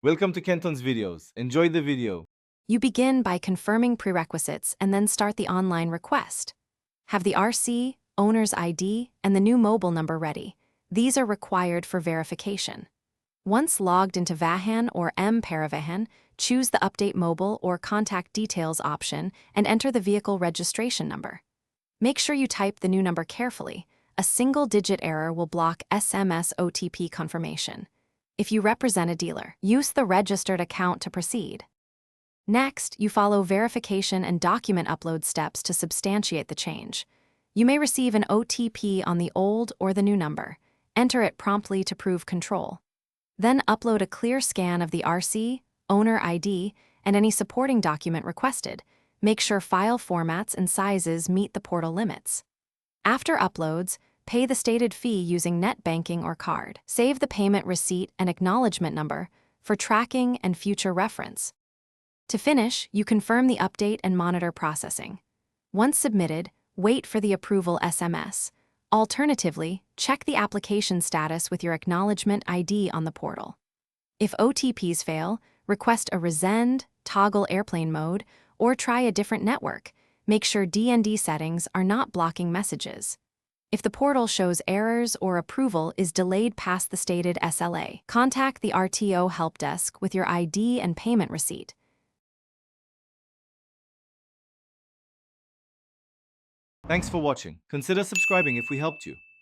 Welcome to Kenton's videos. Enjoy the video. You begin by confirming prerequisites and then start the online request. Have the RC, owner's ID, and the new mobile number ready. These are required for verification. Once logged into Vahan or Paravahan, choose the Update Mobile or Contact Details option and enter the vehicle registration number. Make sure you type the new number carefully. A single-digit error will block SMS OTP confirmation. If you represent a dealer, use the registered account to proceed. Next, you follow verification and document upload steps to substantiate the change. You may receive an OTP on the old or the new number. Enter it promptly to prove control. Then upload a clear scan of the RC, owner ID, and any supporting document requested. Make sure file formats and sizes meet the portal limits. After uploads, pay the stated fee using net banking or card. Save the payment receipt and acknowledgement number for tracking and future reference. To finish, you confirm the update and monitor processing. Once submitted, wait for the approval SMS. Alternatively, check the application status with your acknowledgement ID on the portal. If OTPs fail, request a resend, toggle airplane mode, or try a different network. Make sure DND settings are not blocking messages. If the portal shows errors or approval is delayed past the stated SLA, contact the RTO help desk with your ID and payment receipt. Thanks for watching. Consider subscribing if we helped you.